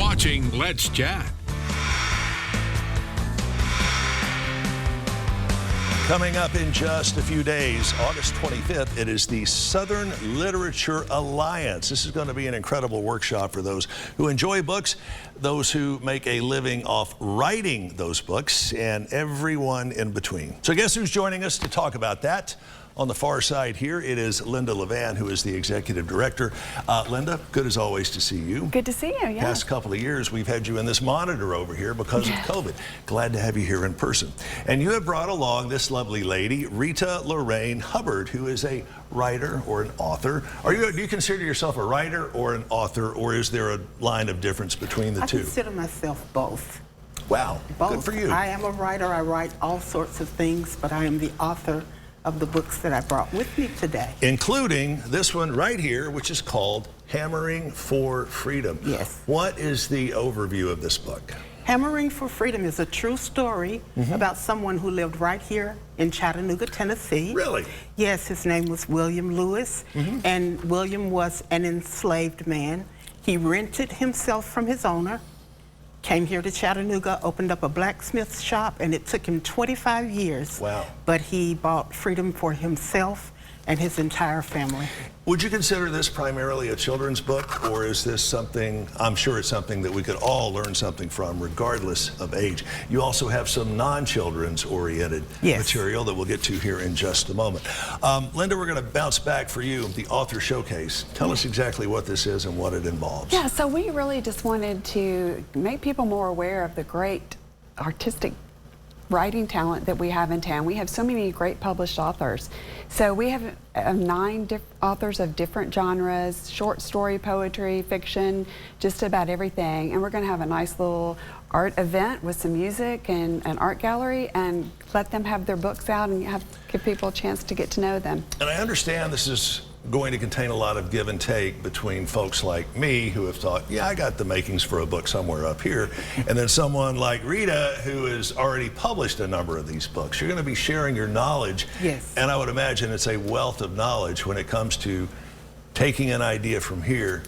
watching Let's Chat. Coming up in just a few days, August 25th, it is the Southern Literature Alliance. This is going to be an incredible workshop for those who enjoy books, those who make a living off writing those books, and everyone in between. So guess who's joining us to talk about that? On the far side here, it is Linda Levan, who is the executive director. Linda, good as always to see you. Good to see you, yeah. Past couple of years, we've had you in this monitor over here because of COVID. Glad to have you here in person. And you have brought along this lovely lady, Rita Lorraine Hubbard, who is a writer or an author. Do you consider yourself a writer or an author, or is there a line of difference between the two? I consider myself both. Wow, both. Good for you. I am a writer. I write all sorts of things, but I am the author of the books that I brought with me today. Including this one right here, which is called Hammering for Freedom. Yes. What is the overview of this book? Hammering for Freedom is a true story about someone who lived right here in Chattanooga, Tennessee. Really? Yes, his name was William Lewis, and William was an enslaved man. He rented himself from his owner, came here to Chattanooga, opened up a blacksmith shop, and it took him 25 years. Wow. But he bought freedom for himself and his entire family. Would you consider this primarily a children's book, or is this something, I'm sure it's something that we could all learn something from regardless of age? You also have some non-children's oriented material that we'll get to here in just a moment. Linda, we're going to bounce back for you, the Author Showcase. Tell us exactly what this is and what it involves. Yeah, so we really just wanted to make people more aware of the great artistic writing talent that we have in town. We have so many great published authors. So we have 9 authors of different genres, short story, poetry, fiction, just about everything. And we're going to have a nice little art event with some music and an art gallery, and let them have their books out and give people a chance to get to know them. And I understand this is going to contain a lot of give and take between folks like me who have thought, yeah, I got the makings for a book somewhere up here, and then someone like Rita who has already published a number of these books. You're going to be sharing your knowledge, and I would imagine it's a wealth of knowledge when it comes to taking an idea from here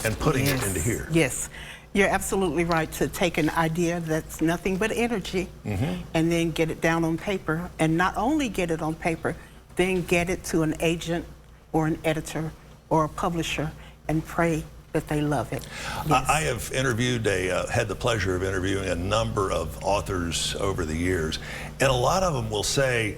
and putting it into here. Yes. You're absolutely right to take an idea that's nothing but energy and then get it down on paper, and not only get it on paper, then get it to an agent or an editor or a publisher and pray that they love it. I have interviewed had the pleasure of interviewing a number of authors over the years, and a lot of them will say,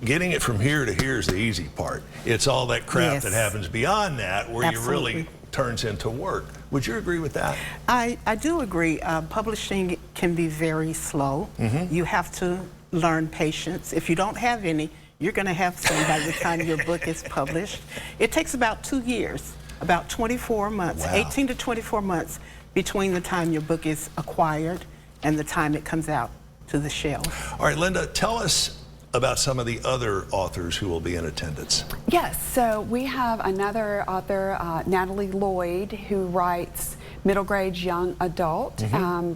getting it from here to here is the easy part. It's all that crap that happens beyond that where you really turns into work. Would you agree with that? I do agree. Publishing can be very slow. You have to learn patience. If you don't have any, you're going to have some by the time your book is published. It takes about 2 years, about 24 months, 18 to 24 months between the time your book is acquired and the time it comes out to the shelf. All right, Linda, tell us about some of the other authors who will be in attendance. Yes, so we have another author, Natalie Lloyd, who writes middle grade young adult.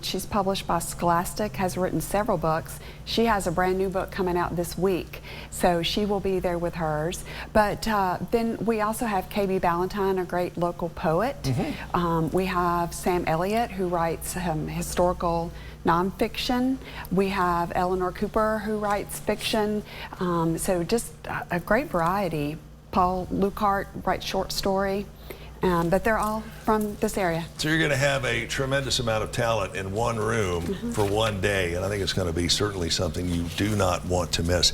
She's published by Scholastic, has written several books. She has a brand new book coming out this week, so she will be there with hers. But then we also have KB Ballantyne, a great local poet. We have Sam Elliott, who writes historical nonfiction. We have Eleanor Cooper, who writes fiction. So just a great variety. Paul Lucart writes short story. But they're all from this area. So you're going to have a tremendous amount of talent in one room for one day, and I think it's going to be certainly something you do not want to miss.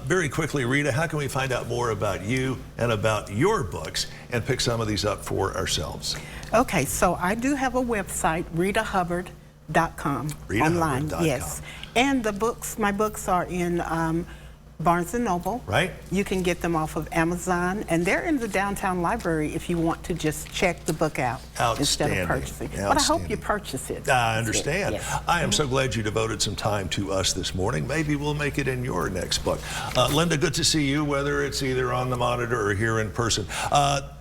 Very quickly, Rita, how can we find out more about you and about your books and pick some of these up for ourselves? Okay, so I do have a website, ritahubbard.com, online, yes. And the books, my books are in Barnes & Noble. Right. You can get them off of Amazon, and they're in the downtown library if you want to just check the book out instead of purchasing. But I hope you purchase it. I understand. Yes. I am so glad you devoted some time to us this morning. Maybe we'll make it in your next book. Linda, good to see you, whether it's either on the monitor or here in person.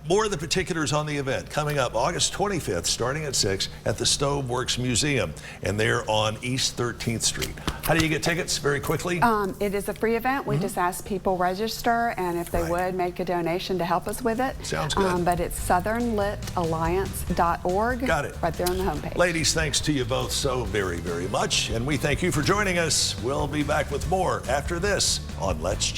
More of the particulars on the event coming up August 25th, starting at 6 at the Stove Works Museum, and they're on East 13th Street. How do you get tickets? Very quickly. It is a free event. We just ask people register, and if they Right. would, make a donation to help us with it. Sounds good. But it's southernlitalliance.org. Got it. Right there on the homepage. Ladies, thanks to you both so very, very much. And we thank you for joining us. We'll be back with more after this on Let's Chat.